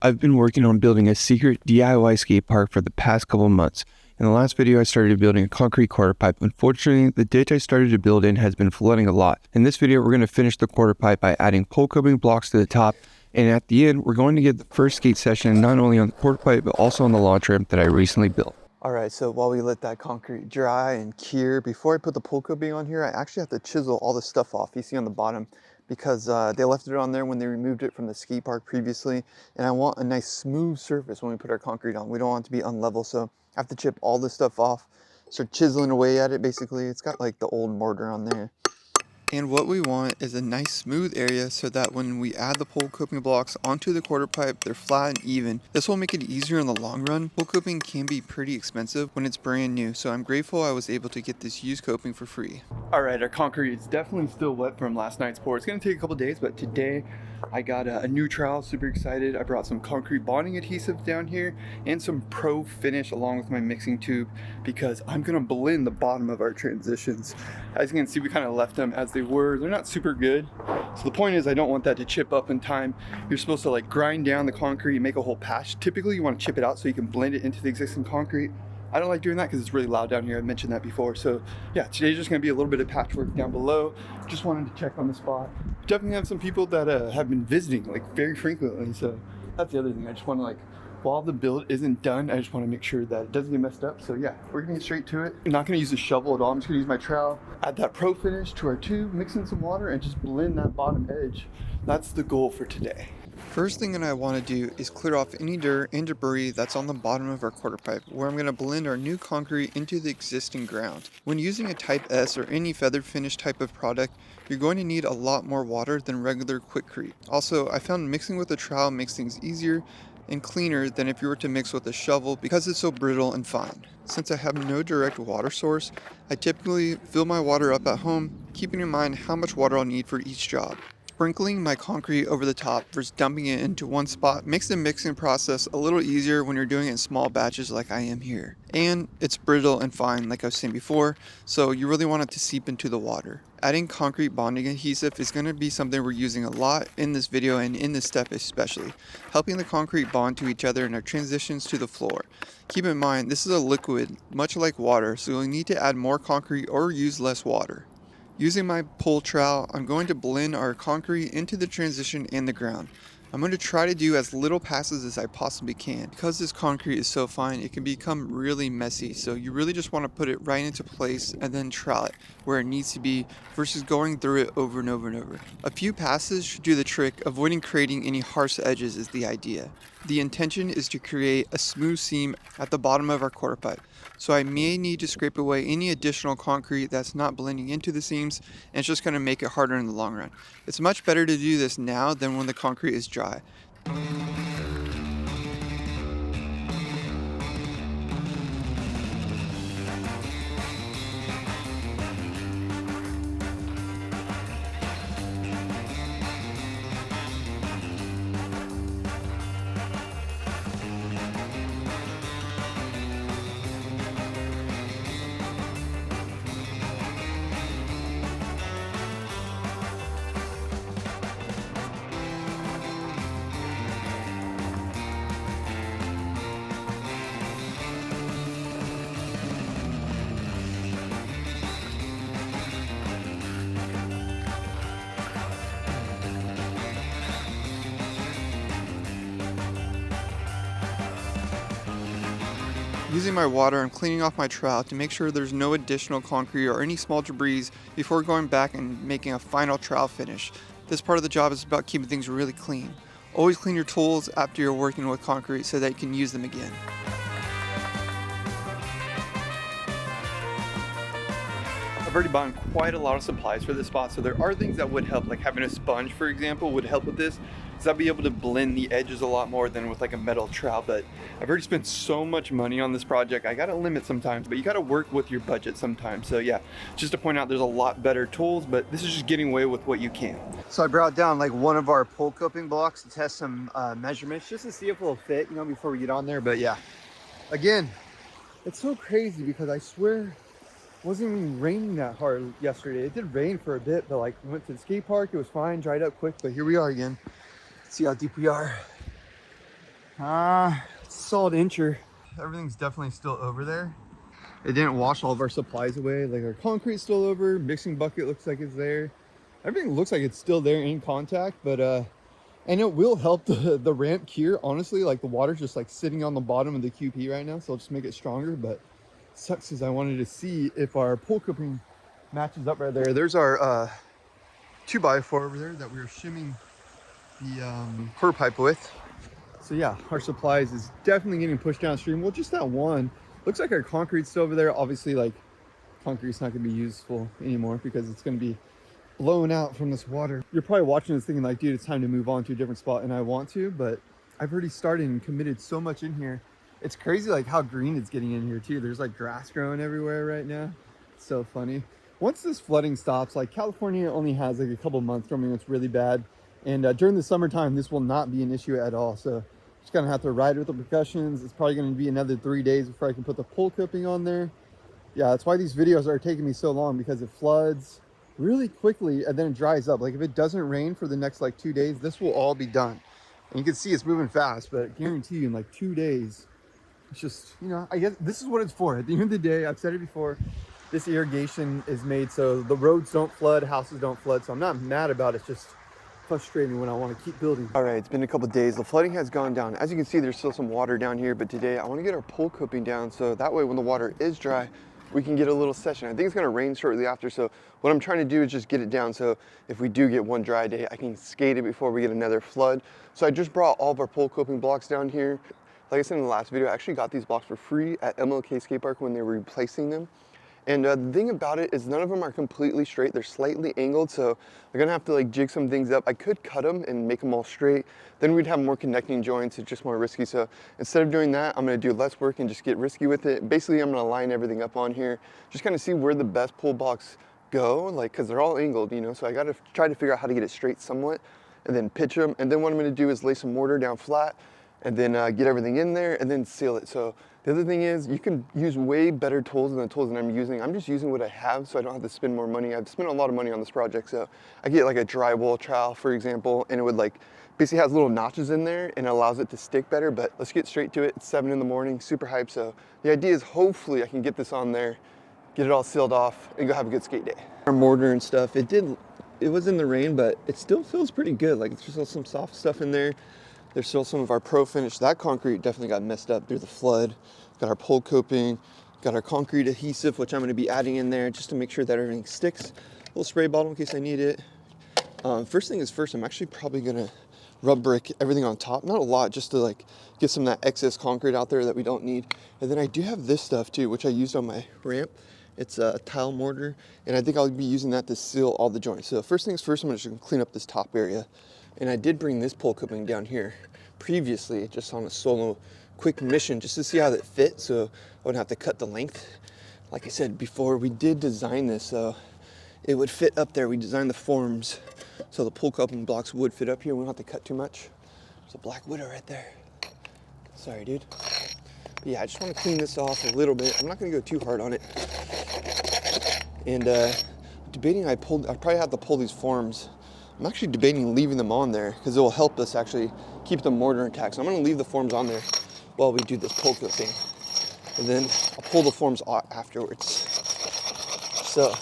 I've been working on building a secret DIY skate park for the past couple of months. In the last video, I started building a concrete quarter pipe. Unfortunately, the ditch I started to build in has been flooding a lot. In this video, we're going to finish the quarter pipe by adding pole coping blocks to the top. And at the end, we're going to get the first skate session not only on the quarter pipe, but also on the launch ramp that I recently built. All right, so while we let that concrete dry and cure, before I put the pole coping on here, I actually have to chisel all the stuff off you see on the bottom because they left it on there when they removed it from the skate park previously. And I want a nice smooth surface when we put our concrete on. We don't want it to be unlevel, so I have to chip all this stuff off, start chiseling away at it basically. It's got like the old mortar on there. And what we want is a nice smooth area so that when we add the pole coping blocks onto the quarter pipe, they're flat and even. This will make it easier in the long run. Pole coping can be pretty expensive when it's brand new, so I'm grateful I was able to get this used coping for free. All right, our concrete is definitely still wet from last night's pour. It's gonna take a couple days, but today I got a new trowel, super excited. I brought some concrete bonding adhesive down here and some pro finish along with my mixing tube because I'm gonna blend the bottom of our transitions. As you can see, we kind of left them as they were. They're not super good. So the point is I don't want that to chip up in time. You're supposed to like grind down the concrete, make a whole patch. Typically you want to chip it out so you can blend it into the existing concrete. I don't like doing that because it's really loud down here. I mentioned that before. So yeah, today's just gonna be a little bit of patchwork down below. Just wanted to check on the spot. Definitely have some people that have been visiting like very frequently. So that's the other thing. I just want to like, while the build isn't done, I just want to make sure that it doesn't get messed up. So yeah, we're gonna get straight to it. I'm not gonna use a shovel at all. I'm just gonna use my trowel, add that pro finish to our tube, mix in some water, and just blend that bottom edge. That's the goal for today. First thing that I want to do is clear off any dirt and debris that's on the bottom of our quarter pipe, where I'm going to blend our new concrete into the existing ground. When using a Type S or any feather finish type of product, you're going to need a lot more water than regular Quikrete. Also, I found mixing with a trowel makes things easier and cleaner than if you were to mix with a shovel because it's so brittle and fine. Since I have no direct water source, I typically fill my water up at home, keeping in mind how much water I'll need for each job. Sprinkling my concrete over the top versus dumping it into one spot makes the mixing process a little easier when you're doing it in small batches like I am here. And it's brittle and fine like I was saying before, so you really want it to seep into the water. Adding concrete bonding adhesive is going to be something we're using a lot in this video and in this step especially, helping the concrete bond to each other in our transitions to the floor. Keep in mind, this is a liquid, much like water, so you'll need to add more concrete or use less water. Using my pole trowel, I'm going to blend our concrete into the transition and the ground. I'm going to try to do as little passes as I possibly can. Because this concrete is so fine, it can become really messy, so you really just want to put it right into place and then trowel it where it needs to be versus going through it over and over and over. A few passes should do the trick. Avoiding creating any harsh edges is the idea. The intention is to create a smooth seam at the bottom of our quarter pipe, so I may need to scrape away any additional concrete that's not blending into the seams, and it's just going to make it harder in the long run. It's much better to do this now than when the concrete is dry. Using my water, I'm cleaning off my trowel to make sure there's no additional concrete or any small debris before going back and making a final trowel finish. This part of the job is about keeping things really clean. Always clean your tools after you're working with concrete so that you can use them again. I've already bought quite a lot of supplies for this spot, so there are things that would help, like having a sponge, for example, would help with this, because I'd be able to blend the edges a lot more than with like a metal trowel. But I've already spent so much money on this project, I gotta limit sometimes, but you gotta work with your budget sometimes. So yeah, just to point out there's a lot better tools, but this is just getting away with what you can. So I brought down like one of our pole coping blocks to test some measurements, just to see if it'll fit, you know, before we get on there. But yeah, again, it's so crazy because I swear, wasn't even raining that hard yesterday. It did rain for a bit, but like we went to the skate park, it was fine, dried up quick, but here we are again. Let's see how deep we are. Solid incher. Everything's definitely still over there. It didn't wash all of our supplies away. Like our concrete's still over, mixing bucket looks like it's there. Everything looks like it's still there in contact, but and it will help the ramp cure, honestly. Like the water's just like sitting on the bottom of the QP right now, so I'll just make it stronger. But sucks because I wanted to see if our pole coping matches up right there. There's our 2x4 over there that we were shimming the quarter pipe with. So yeah, our supplies is definitely getting pushed downstream. Well, just that one. Looks like our concrete's still over there. Obviously, like, concrete's not gonna be useful anymore because it's gonna be blown out from this water. You're probably watching this thinking like, dude, it's time to move on to a different spot, and I want to, but I've already started and committed so much in here. It's crazy like how green it's getting in here too. There's like grass growing everywhere right now. It's so funny. Once this flooding stops, like California only has like a couple months when it's really bad. And during the summertime, this will not be an issue at all. So just gonna have to ride with the precautions. It's probably gonna be another 3 days before I can put the pole coping on there. Yeah, that's why these videos are taking me so long, because it floods really quickly and then it dries up. Like if it doesn't rain for the next like 2 days, this will all be done. And you can see it's moving fast, but I guarantee you in like 2 days, it's just, you know, I guess this is what it's for. At the end of the day, I've said it before, this irrigation is made so the roads don't flood, houses don't flood. So I'm not mad about it. It's just frustrating when I want to keep building. All right, it's been a couple of days. The flooding has gone down. As you can see, there's still some water down here, but today I want to get our pole coping down so that way when the water is dry, we can get a little session. I think it's going to rain shortly after, so what I'm trying to do is just get it down so if we do get one dry day, I can skate it before we get another flood. So I just brought all of our pole coping blocks down here. Like I said in the last video, I actually got these blocks for free at MLK Skatepark when they were replacing them. And the thing about it is none of them are completely straight. They're slightly angled, so I'm gonna have to like jig some things up. I could cut them and make them all straight. Then we'd have more connecting joints. It's just more risky. So instead of doing that, I'm gonna do less work and just get risky with it. Basically, I'm gonna line everything up on here. Just kind of see where the best pole blocks go, like, cause they're all angled, you know? So I gotta try to figure out how to get it straight somewhat and then pitch them. And then what I'm gonna do is lay some mortar down flat and then get everything in there and then seal it. So the other thing is you can use way better tools than the tools that I'm using. I'm just using what I have so I don't have to spend more money. I've spent a lot of money on this project. So I get like a drywall trowel, for example, and it would like basically has little notches in there and it allows it to stick better. But let's get straight to it. It's 7 in the morning, super hyped. So the idea is hopefully I can get this on there, get it all sealed off and go have a good skate day. Our mortar and stuff, it was in the rain, but it still feels pretty good. Like there's still some soft stuff in there. There's still some of our pro finish. That concrete definitely got messed up through the flood. Got our pole coping, got our concrete adhesive, which I'm gonna be adding in there just to make sure that everything sticks. A little spray bottle in case I need it. First thing is first, I'm actually probably gonna rub brick everything on top. Not a lot, just to like get some of that excess concrete out there that we don't need. And then I do have this stuff too, which I used on my ramp. It's a tile mortar, and I think I'll be using that to seal all the joints. So first things first, I'm just gonna clean up this top area. And I did bring this pole coping down here previously, just on a solo quick mission, just to see how it fit, so I wouldn't have to cut the length. Like I said before, we did design this so it would fit up there. We designed the forms so the pole coping blocks would fit up here. We don't have to cut too much. There's a black widow right there. Sorry, dude. But yeah, I just want to clean this off a little bit. I'm not going to go too hard on it. And debating, I probably have to pull these forms. I'm actually debating leaving them on there because it will help us actually keep the mortar intact. So I'm going to leave the forms on there while we do this pole coping. And then I'll pull the forms off afterwards. So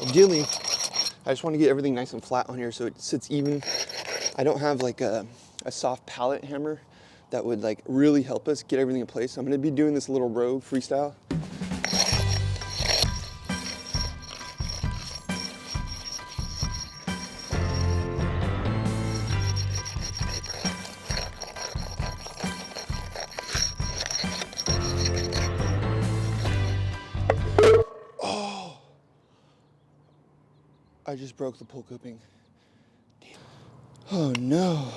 ideally, I just want to get everything nice and flat on here so it sits even. I don't have like a soft pallet hammer that would like really help us get everything in place. So I'm going to be doing this little rogue freestyle. I just broke the pole coping. Damn. Oh no.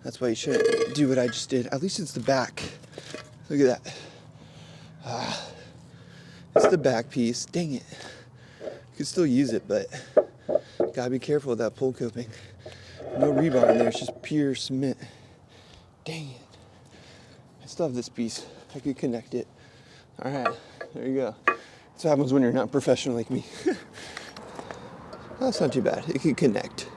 That's why you shouldn't do what I just did. At least it's the back. Look at that. It's the back piece. Dang it. You can still use it, but gotta be careful with that pole coping. No rebar in there, it's just pure cement. Dang it. I still have this piece. I could connect it. All right, there you go. That's what happens when you're not professional like me. That's not too bad. It can connect.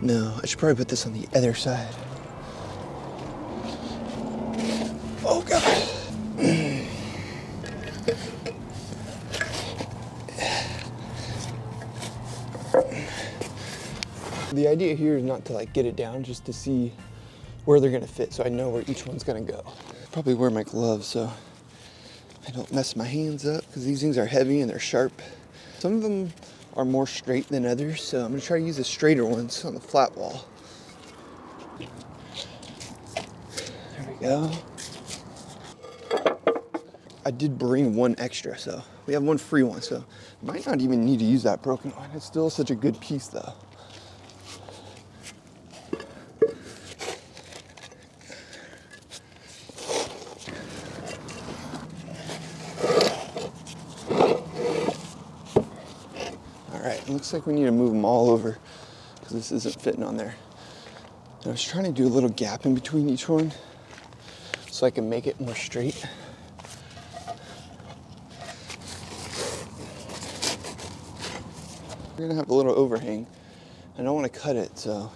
No, I should probably put this on the other side. Oh God. The idea here is not to like get it down, just to see where they're gonna fit so I know where each one's gonna go. Probably wear my gloves so I don't mess my hands up because these things are heavy and they're sharp. Some of them are more straight than others, so I'm gonna try to use the straighter ones on the flat wall. There we go. I did bring one extra, so we have one free one, so might not even need to use that broken one. It's still such a good piece though. All right, it looks like we need to move them all over because this isn't fitting on there. And I was trying to do a little gap in between each one so I can make it more straight. We're gonna have a little overhang. I don't want to cut it, so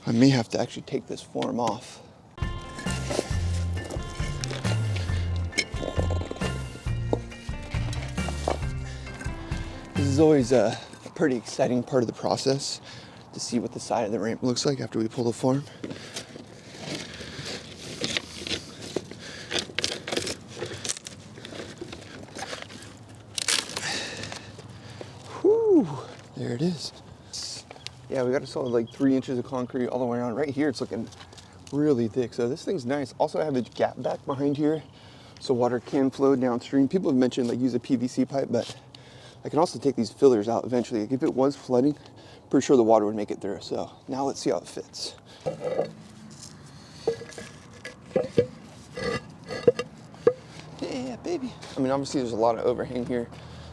I may have to actually take this form off. This is always a pretty exciting part of the process, to see what the side of the ramp looks like after we pull the form. Whew, there it is. Yeah, we got a solid like 3 inches of concrete all the way around. Right here, it's looking really thick. So this thing's nice. Also, I have a gap back behind here, so water can flow downstream. People have mentioned like use a PVC pipe, but I can also take these fillers out eventually. Like if it was flooding, pretty sure the water would make it through. So now let's see how it fits. Yeah, baby. I mean, obviously there's a lot of overhang here.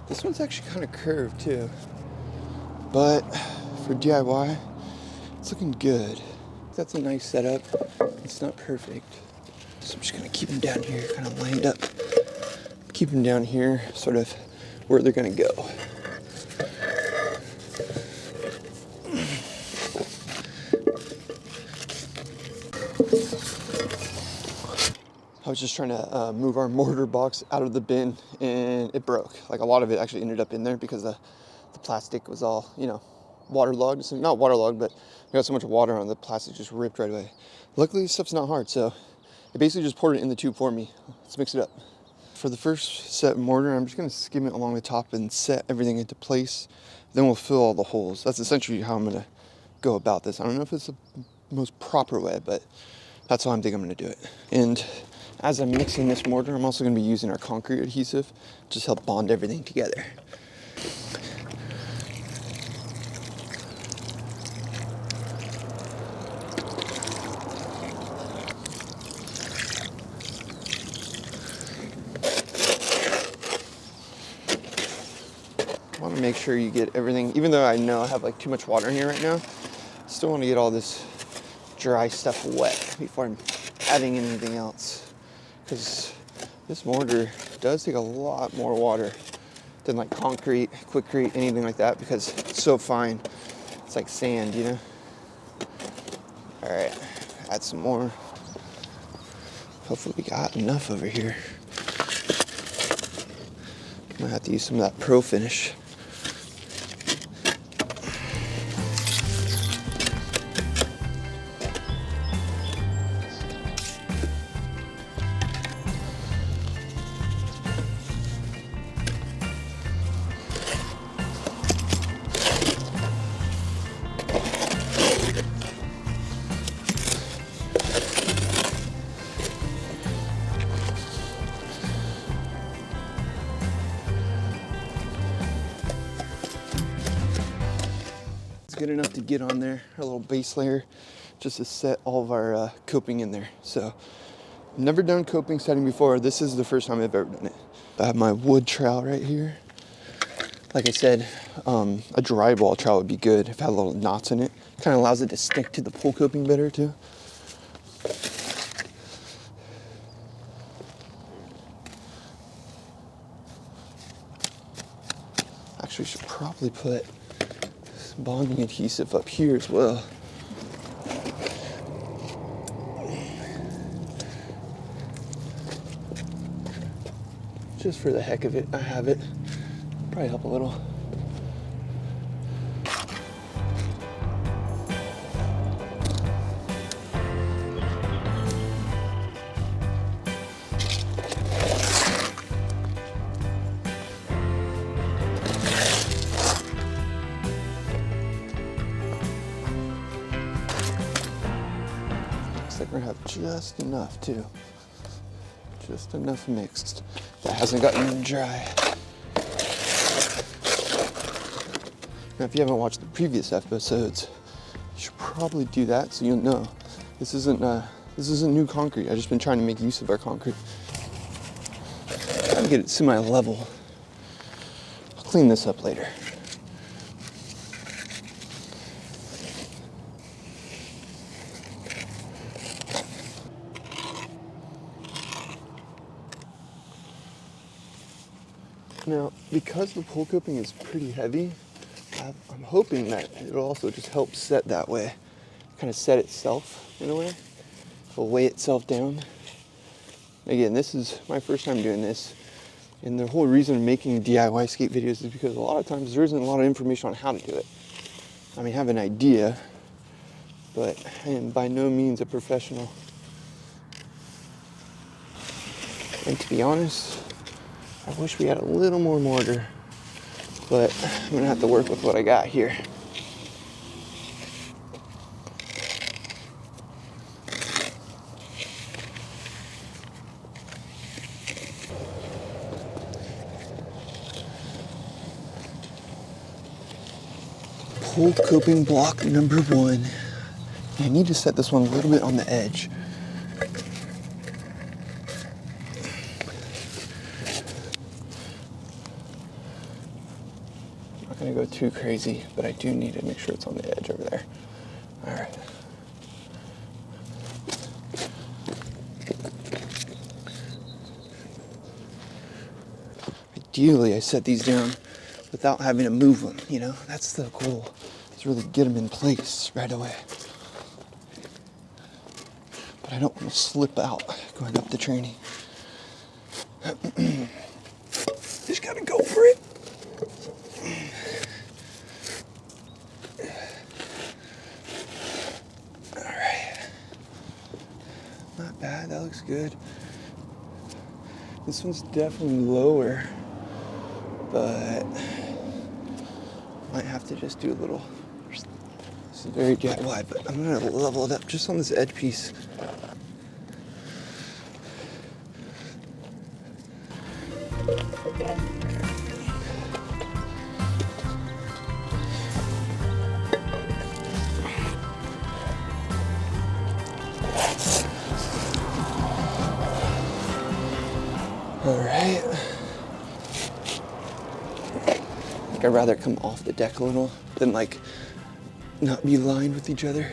This one's actually kind of curved too. But for DIY, it's looking good. That's a nice setup. It's not perfect. So I'm just gonna keep them down here, kind of lined up. Keep them down here, sort of where they're gonna go. I was just trying to move our mortar box out of the bin and it broke. Like a lot of it actually ended up in there because the plastic was all, you know, waterlogged. So not waterlogged, but we got so much water on the plastic just ripped right away. Luckily, this stuff's not hard, so it basically just poured it in the tube for me. Let's mix it up. For the first set of mortar, I'm just gonna skim it along the top and set everything into place. Then we'll fill all the holes. That's essentially how I'm gonna go about this. I don't know if it's the most proper way, but that's how I think I'm gonna do it. And as I'm mixing this mortar, I'm also gonna be using our concrete adhesive, just help bond everything together. I want to make sure you get everything, even though I know I have like too much water in here right now, I still want to get all this dry stuff wet before I'm adding anything else. Because this mortar does take a lot more water than like concrete, Quikrete, anything like that, because it's so fine. It's like sand, you know? All right, add some more. Hopefully we got enough over here. I'm gonna have to use some of that Pro Finish. Good enough to get on there, our little base layer, just to set all of our coping in there. So I've never done coping setting before. This is the first time I've ever done it. I have my wood trowel right here. Like I said, a drywall trowel would be good if it had little knots in it. Kind of allows it to stick to the pool coping better too. Actually, should probably put some bonding adhesive up here as well. Just for the heck of it, I have it. Probably help a little. Looks like we're gonna have just enough too. Just enough mixed. That hasn't gotten dry. Now, if you haven't watched the previous episodes, you should probably do that so you'll know. This isn't new concrete. I've just been trying to make use of our concrete. Trying to get it semi-level. I'll clean this up later. Now, because the pole coping is pretty heavy, I'm hoping that it'll also just help set that way. Kind of set itself in a way. It'll weigh itself down. Again, this is my first time doing this. And the whole reason of making DIY skate videos is because a lot of times there isn't a lot of information on how to do it. I mean, I have an idea, but I am by no means a professional. And to be honest, I wish we had a little more mortar, but I'm gonna have to work with what I got here. Pole coping block number 1. I need to set this one a little bit on the edge. I'm not gonna go too crazy, but I do need to make sure it's on the edge over there. All right. Ideally, I set these down without having to move them, you know? That's the goal, is really get them in place right away. But I don't want to slip out going up the training. Just gotta go for it. All right. Not bad, that looks good. This one's definitely lower, but might have to just do a little. This is very DIY, but I'm gonna level it up just on this edge piece. All right. I'd rather come off the deck a little than like not be lined with each other.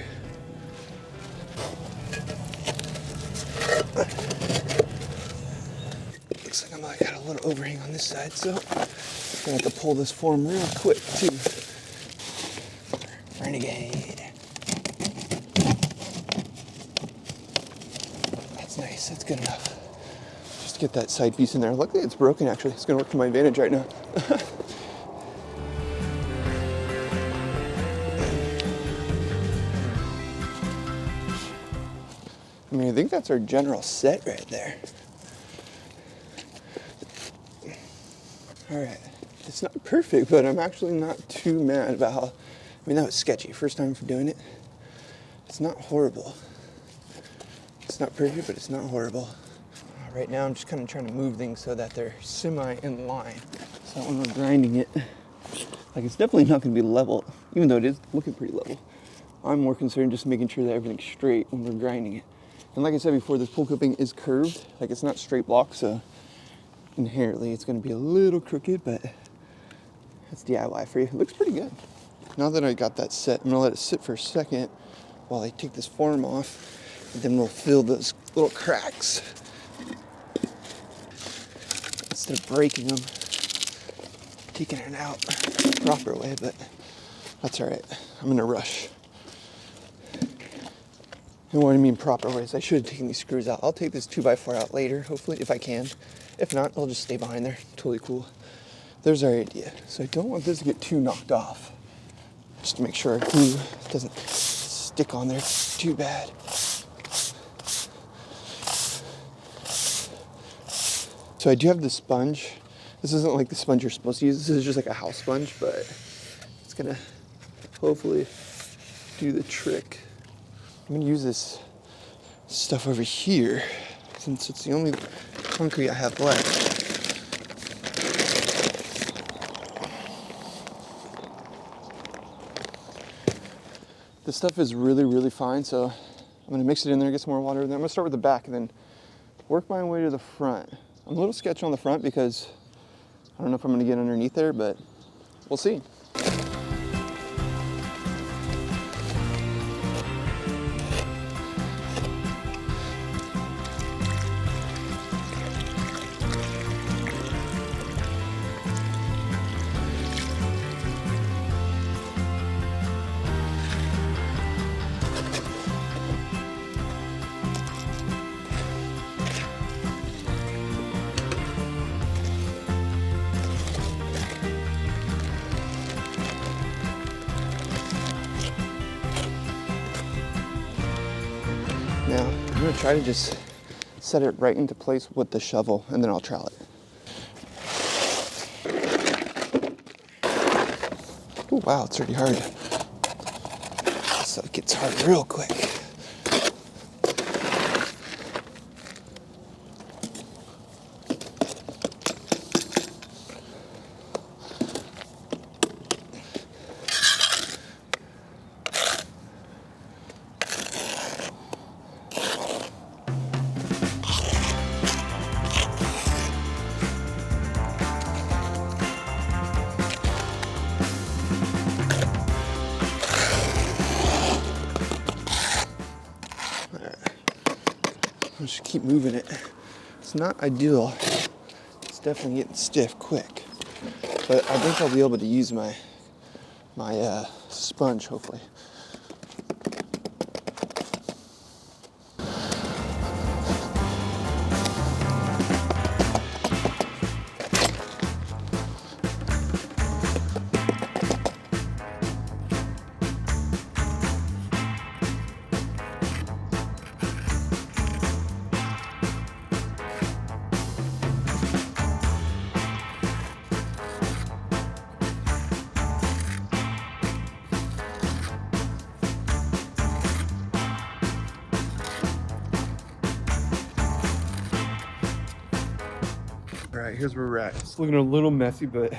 Looks like I might got a little overhang on this side, so I'm gonna have to pull this form real quick too. Renegade. That's nice, that's good enough. Just get that side piece in there. Luckily it's broken actually. It's gonna work to my advantage right now. I mean, I think that's our general set right there. All right, it's not perfect, but I'm actually not too mad about how, I mean, that was sketchy. First time for doing it. It's not horrible. It's not perfect, but it's not horrible. Right now, I'm just kind of trying to move things so that they're semi in line. So when we're grinding it, like it's definitely not gonna be level, even though it is looking pretty level. I'm more concerned just making sure that everything's straight when we're grinding it. And like I said before, this pole coping is curved, like it's not straight block, so inherently it's gonna be a little crooked, but that's DIY for you. It looks pretty good. Now that I got that set, I'm gonna let it sit for a second while I take this form off, and then we'll fill those little cracks. Instead of breaking them, taking it out the proper way, but That's all right. I'm in a rush. And what I mean proper ways, I should have taken these screws out. I'll take this 2x4 out later, hopefully, if I can. If not, I'll just stay behind there. Totally cool. There's our idea. So I don't want this to get too knocked off. Just to make sure our glue doesn't stick on there too bad. So I do have the sponge. This isn't like the sponge you're supposed to use. This is just like a house sponge, but it's gonna hopefully do the trick. I'm gonna use this stuff over here since it's the only concrete I have left. This stuff is really, really fine, so I'm gonna mix it in there, get some more water, and then I'm gonna start with the back and then work my way to the front. I'm a little sketchy on the front because I don't know if I'm gonna get underneath there, but we'll see. Now, I'm gonna try to just set it right into place with the shovel and then I'll trowel it. Oh wow, it's already hard. So it gets hard real quick. Just keep moving it. It's not ideal. It's definitely getting stiff quick. But I think I'll be able to use my sponge, hopefully. All right, here's where we're at. It's looking a little messy, but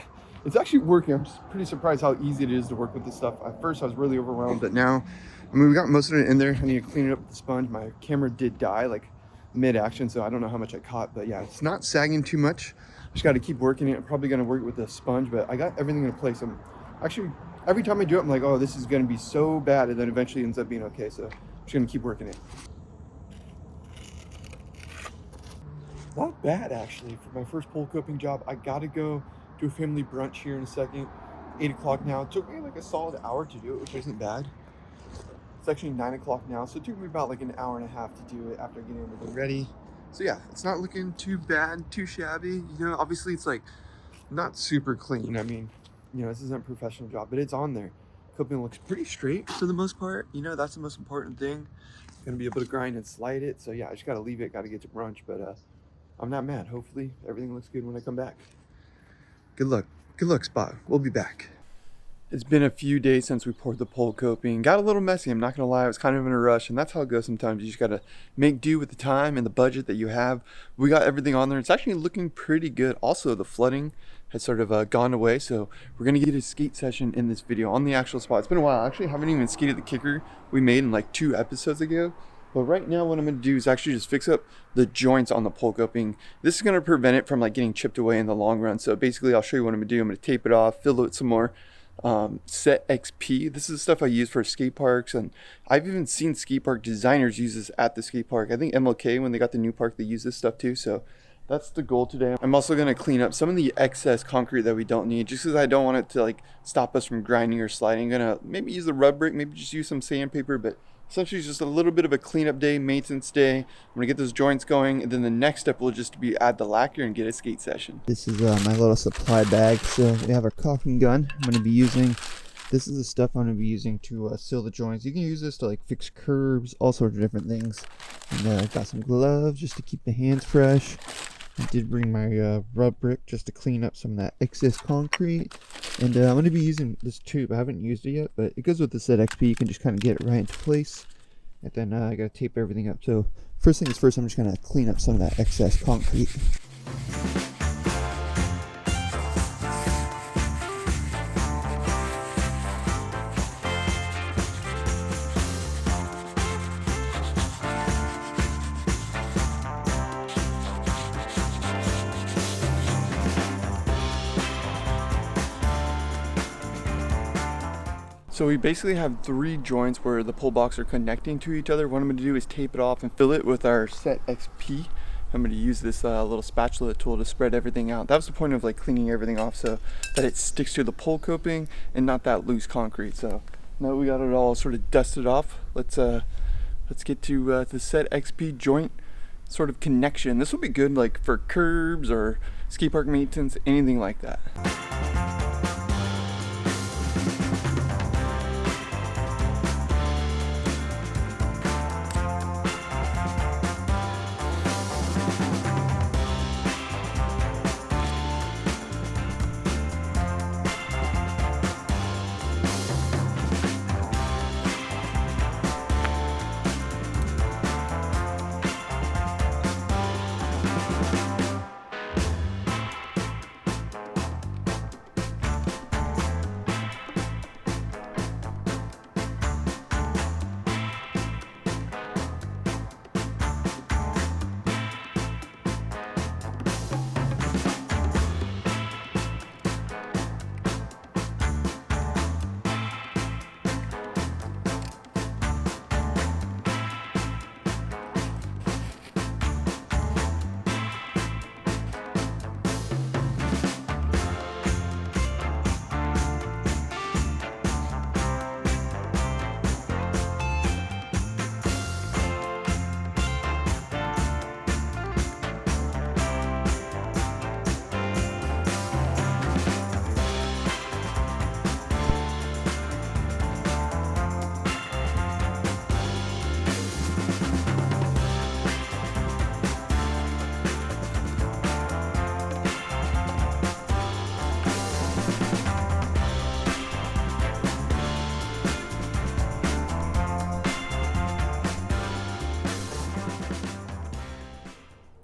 it's actually working. I'm just pretty surprised how easy it is to work with this stuff. At first, I was really overwhelmed, but now, I mean, we got most of it in there. I need to clean it up with the sponge. My camera did die like mid-action, so I don't know how much I caught, but yeah, it's not sagging too much. Just got to keep working it. I'm probably going to work with the sponge, but I got everything in place. I'm actually, every time I do it, I'm like, oh, this is going to be so bad, and then eventually ends up being okay, so I'm just going to keep working it. Not bad, actually, for my first pole coping job. I gotta go do a family brunch here in a second. 8 o'clock now. It took me like a solid hour to do it, which isn't bad. It's actually 9 o'clock now, so it took me about like an hour and a half to do it after getting everything ready. So yeah, it's not looking too bad, too shabby. You know, obviously it's like not super clean. I mean, you know, this isn't a professional job, but it's on there. Coping looks pretty straight for the most part. You know, that's the most important thing. Gonna be able to grind and slide it. So yeah, I just gotta leave it, gotta get to brunch, but I'm not mad. Hopefully everything looks good when I come back. Good luck. Good luck, Spot. We'll be back. It's been a few days since we poured the pole coping. Got a little messy, I'm not gonna lie. I was kind of in a rush, and that's how it goes sometimes. You just gotta make do with the time and the budget that you have. We got everything on there. It's actually looking pretty good. Also, the flooding has sort of gone away, so we're gonna get a skate session in this video on the actual spot. It's been a while. I actually haven't even skated the kicker we made in like 2 episodes ago. But right now what I'm going to do is actually just fix up the joints on the pole coping. This is going to prevent it from like getting chipped away in the long run. So basically I'll show you what I'm going to do. I'm going to tape it off, fill it with some more Set XP. This is stuff I use for skate parks, and I've even seen skate park designers use this at the skate park. I think MLK, when they got the new park, they use this stuff too. So that's the goal today. I'm also going to clean up some of the excess concrete that we don't need, just because I don't want it to like stop us from grinding or sliding. I'm going to maybe use the rub brick, maybe just use some sandpaper, but essentially it's just a little bit of a cleanup day, maintenance day. I'm going to get those joints going, and then the next step will just be add the lacquer and get a skate session. This is my little supply bag. So we have our caulking gun. I'm going to be using, this is the stuff I'm going to be using to seal the joints. You can use this to like fix curbs, all sorts of different things. And I've got some gloves just to keep the hands fresh. I did bring my rub brick just to clean up some of that excess concrete. And I'm going to be using this tube. I haven't used it yet, but it goes with the Set XP. You can just kind of get it right into place. And then I got to tape everything up. So first thing is first, I'm just going to clean up some of that excess concrete. So we basically have 3 joints where the pull blocks are connecting to each other. What I'm going to do is tape it off and fill it with our Set XP. I'm going to use this little spatula tool to spread everything out. That was the point of like cleaning everything off, so that it sticks to the pull coping and not that loose concrete. So now that we got it all sort of dusted off, let's get to the Set XP joint sort of connection. This will be good like for curbs or skate park maintenance, anything like that.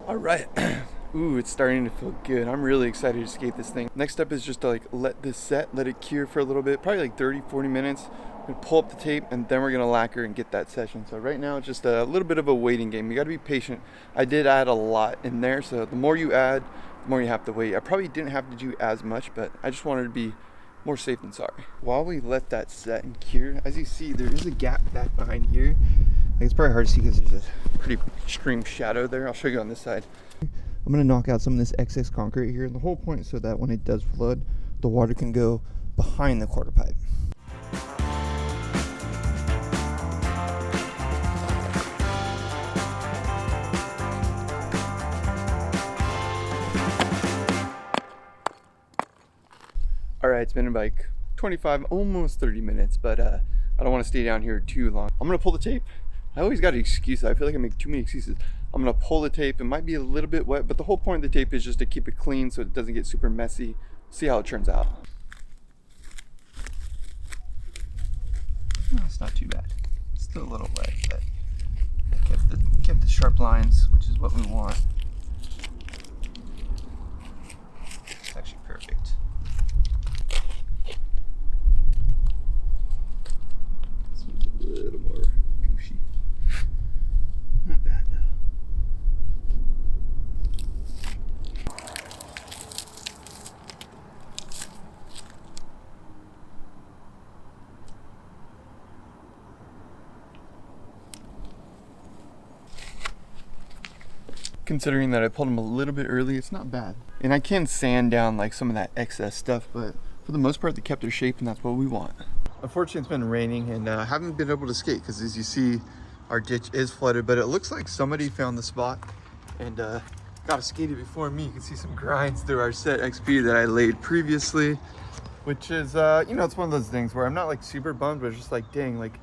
All right. Ooh, it's starting to feel good. I'm really excited to skate this thing. Next step is just to like let this set, let it cure for a little bit, probably like 30-40 minutes. We're gonna pull up the tape and then we're gonna lacquer and get that session. So right now it's just a little bit of a waiting game. You gotta be patient. I did add a lot in there, so the more you add, the more you have to wait. I probably didn't have to do as much, but I just wanted to be more safe than sorry. While we let that set and cure, as you see, there is a gap back behind here. It's probably hard to see because there's a pretty extreme shadow there. I'll show you on this side. I'm going to knock out some of this excess concrete here, and the whole point is so that when it does flood, the water can go behind the quarter pipe. All right, it's been like 25, almost 30 minutes, but I don't want to stay down here too long. I'm going to pull the tape. I always got excuses. I feel like I make too many excuses. I'm gonna pull the tape. It might be a little bit wet, but the whole point of the tape is just to keep it clean so it doesn't get super messy. See how it turns out. No, it's not too bad. It's still a little wet, but I kept the sharp lines, which is what we want. It's actually perfect. This one's a little more gushy. Not bad though. Considering that I pulled them a little bit early, it's not bad. And I can sand down like some of that excess stuff, but for the most part they kept their shape, and that's what we want. Unfortunately, it's been raining and I haven't been able to skate because, as you see, our ditch is flooded, but it looks like somebody found the spot and got to skate it before me. You can see some grinds through our set XP that I laid previously, which is, you know, it's one of those things where I'm not like super bummed, but it's just like, dang, like,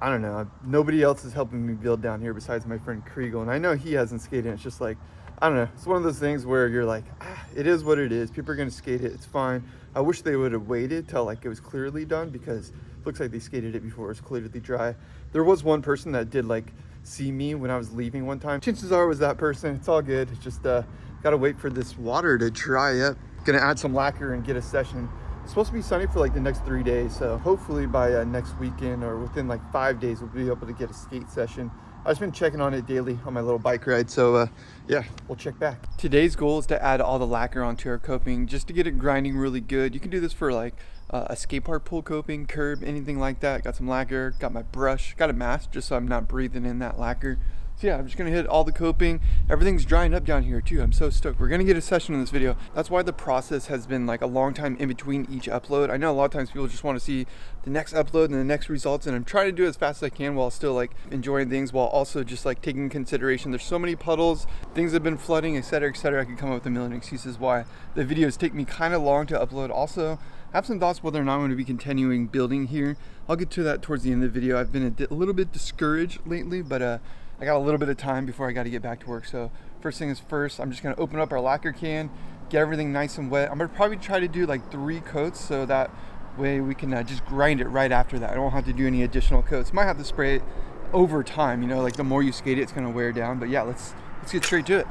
I don't know, nobody else is helping me build down here besides my friend Kriegel, and I know he hasn't skated. It's just like, I don't know, it's one of those things where you're like, it is what it is. People are gonna skate it, it's fine. I wish they would have waited till like it was clearly done, because it looks like they skated it before it was clearly dry. There was one person that did like see me when I was leaving one time. Chances are it was that person. It's all good. It's just gotta wait for this water to dry up. Gonna add some lacquer and get a session. It's supposed to be sunny for like the next 3 days, so hopefully by next weekend or within like 5 days we'll be able to get a skate session. I've just been checking on it daily on my little bike ride, so yeah, we'll check back. Today's goal is to add all the lacquer onto our coping just to get it grinding really good. You can do this for like a skate park pool coping, curb, anything like that. Got some lacquer, got my brush, got a mask just so I'm not breathing in that lacquer. So yeah, I'm just gonna hit all the coping. Everything's drying up down here too. I'm so stoked. We're gonna get a session in this video. That's why the process has been like a long time in between each upload. I know a lot of times people just want to see the next upload and the next results, and I'm trying to do it as fast as I can while still like enjoying things, while also just like taking consideration. There's so many puddles, things have been flooding, etc., etc. I could come up with a million excuses why the videos take me kind of long to upload. Also, I have some thoughts whether or not I'm going to be continuing building here. I'll get to that towards the end of the video. I've been a little bit discouraged lately, but I got a little bit of time before I got to get back to work. So first thing is first, I'm just going to open up our lacquer can, get everything nice and wet. I'm going to probably try to do like 3 coats so that way we can just grind it right after that. I don't have to do any additional coats. Might have to spray it over time, you know, like the more you skate it, it's going to wear down. But yeah, let's get straight to it.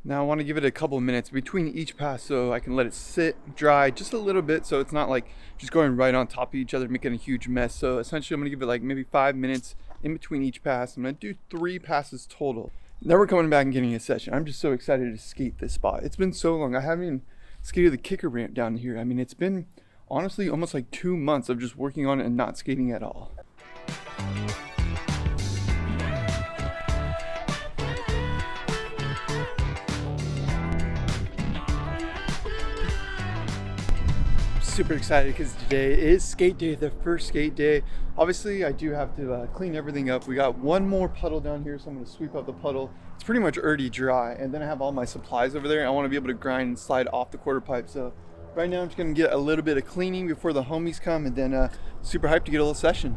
Now I want to give it a couple of minutes between each pass so I can let it sit, dry just a little bit, so it's not like just going right on top of each other, making a huge mess. So essentially I'm going to give it like maybe 5 minutes in between each pass. I'm going to do 3 passes total. Then we're coming back and getting a session. I'm just so excited to skate this spot. It's been so long. I haven't even skated the kicker ramp down here. I mean, it's been honestly almost like 2 months of just working on it and not skating at all. Super excited because today is skate day, the first skate day. Obviously I do have to clean everything up. We got one more puddle down here, so I'm going to sweep up the puddle. It's pretty much already dry, and then I have all my supplies over there. I want to be able to grind and slide off the quarter pipe. So right now I'm just going to get a little bit of cleaning before the homies come, and then super hyped to get a little session.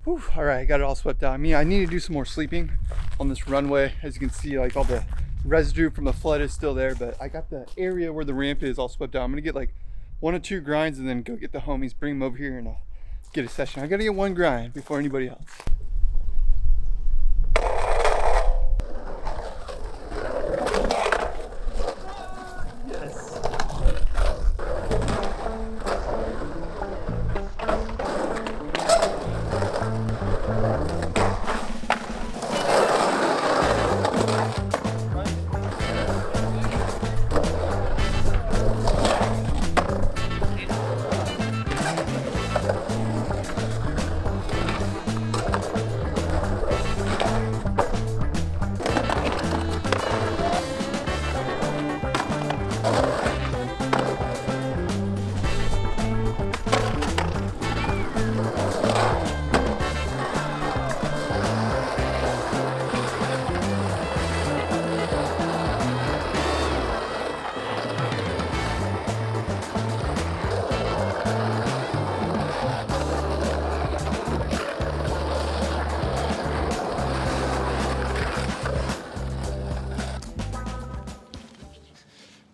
Whew, all right, I got it all swept out. I mean, I need to do some more sleeping on this runway. As you can see, like all the residue from the flood is still there, but I got the area where the ramp is all swept out. I'm gonna get like 1 or 2 grinds and then go get the homies, bring them over here and get a session. I gotta get 1 grind before anybody else.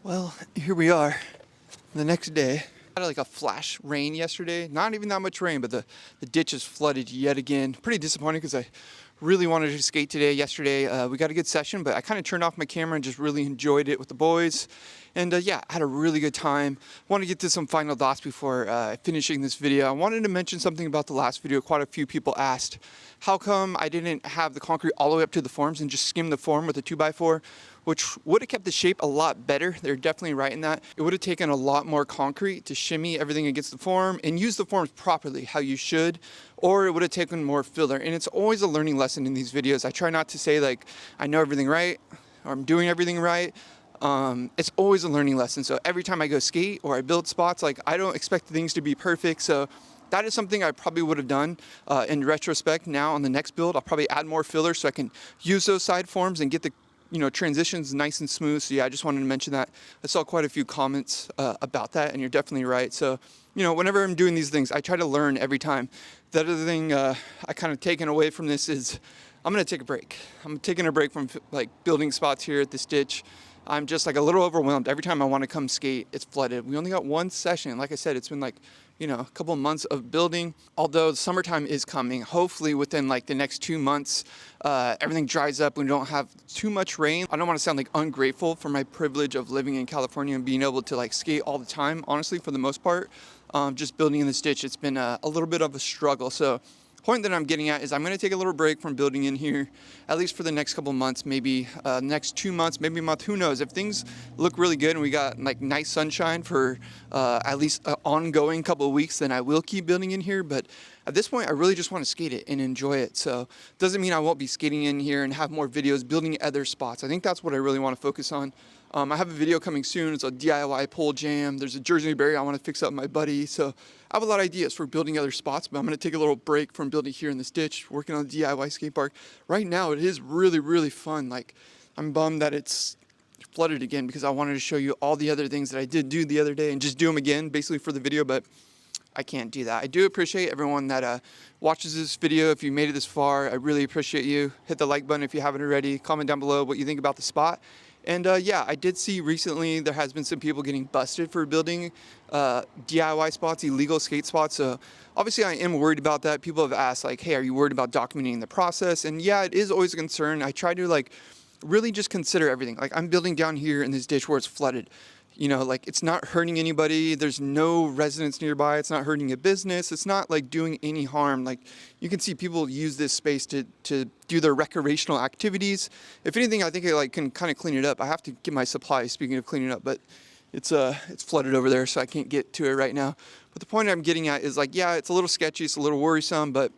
Well, here we are, the next day. Had like a flash rain yesterday. Not even that much rain, but the ditch is flooded yet again. Pretty disappointing because I really wanted to skate today. Yesterday, we got a good session, but I kind of turned off my camera and just really enjoyed it with the boys. And yeah, I had a really good time. Want to get to some final thoughts before finishing this video. I wanted to mention something about the last video. Quite a few people asked, how come I didn't have the concrete all the way up to the forms and just skim the form with a 2x4? Which would have kept the shape a lot better. They're definitely right in that. It would have taken a lot more concrete to shimmy everything against the form and use the forms properly, how you should, or it would have taken more filler. And it's always a learning lesson in these videos. I try not to say like, I know everything right, or I'm doing everything right. It's always a learning lesson. So every time I go skate or I build spots, like I don't expect things to be perfect. So that is something I probably would have done in retrospect. Now on the next build, I'll probably add more filler so I can use those side forms and get the transitions nice and smooth. So yeah, I just wanted to mention that. I saw quite a few comments about that, and you're definitely right. So, whenever I'm doing these things, I try to learn every time. The other thing I kind of taken away from this is I'm going to take a break. I'm taking a break from like building spots here at this ditch. I'm just like a little overwhelmed. Every time I want to come skate, it's flooded. We only got one session. Like I said, it's been like, a couple of months of building. Although summertime is coming, hopefully within like the next 2 months, everything dries up. We don't have too much rain. I don't want to sound like ungrateful for my privilege of living in California and being able to like skate all the time. Honestly, for the most part, just building in this ditch, it's been a little bit of a struggle. So point that I'm getting at is I'm going to take a little break from building in here, at least for the next couple months, maybe next 2 months, maybe a month, who knows. If things look really good and we got like nice sunshine for at least an ongoing couple of weeks, then I will keep building in here. But at this point, I really just want to skate it and enjoy it. So doesn't mean I won't be skating in here and have more videos building other spots. I think that's what I really want to focus on. I have a video coming soon. It's a DIY pole jam. There's a Jersey barrier I want to fix up my buddy. So I have a lot of ideas for building other spots, but I'm going to take a little break from building here in this ditch, working on the DIY skate park. Right now, it is really, really fun. Like, I'm bummed that it's flooded again because I wanted to show you all the other things that I did do the other day and just do them again, basically for the video, but I can't do that. I do appreciate everyone that watches this video. If you made it this far, I really appreciate you. Hit the like button if you haven't already. Comment down below what you think about the spot. And yeah, I did see recently there has been some people getting busted for building DIY spots, illegal skate spots. So obviously I am worried about that. People have asked like, hey, are you worried about documenting the process? And yeah, it is always a concern. I try to like really just consider everything. Like I'm building down here in this ditch where it's flooded. Like it's not hurting anybody. There's no residents nearby. It's not hurting a business. It's not like doing any harm. Like you can see people use this space to do their recreational activities. If anything, I think I like can kind of clean it up. I have to get my supplies, speaking of cleaning up, but it's flooded over there, so I can't get to it right now. But the point I'm getting at is like, yeah, it's a little sketchy. It's a little worrisome, but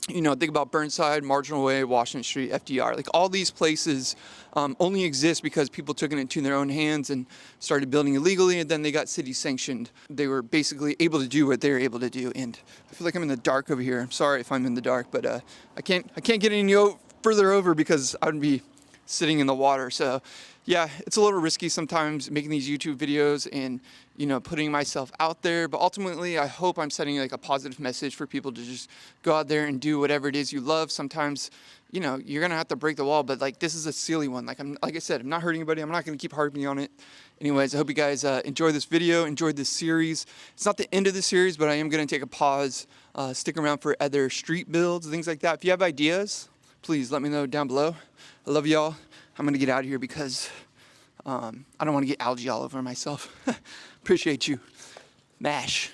think about Burnside, Marginal Way, Washington Street, FDR. Like all these places only exist because people took it into their own hands and started building illegally, and then they got city sanctioned. They were basically able to do what they were able to do. And I feel like I'm in the dark over here. I'm sorry if I'm in the dark, but I can't get any further over because I would be sitting in the water. So yeah, it's a little risky sometimes making these YouTube videos and putting myself out there, but ultimately I hope I'm sending like a positive message for people to just go out there and do whatever it is you love. Sometimes you're gonna have to break the wall, but like this is a silly one. Like I said, I'm not hurting anybody. I'm not gonna keep harping on it. Anyways, I hope you guys enjoyed this video, enjoyed this series. It's not the end of the series, but I am gonna take a pause, stick around for other street builds, things like that. If you have ideas, please let me know down below. I love y'all. I'm gonna get out of here because I don't want to get algae all over myself. Appreciate you. MASH.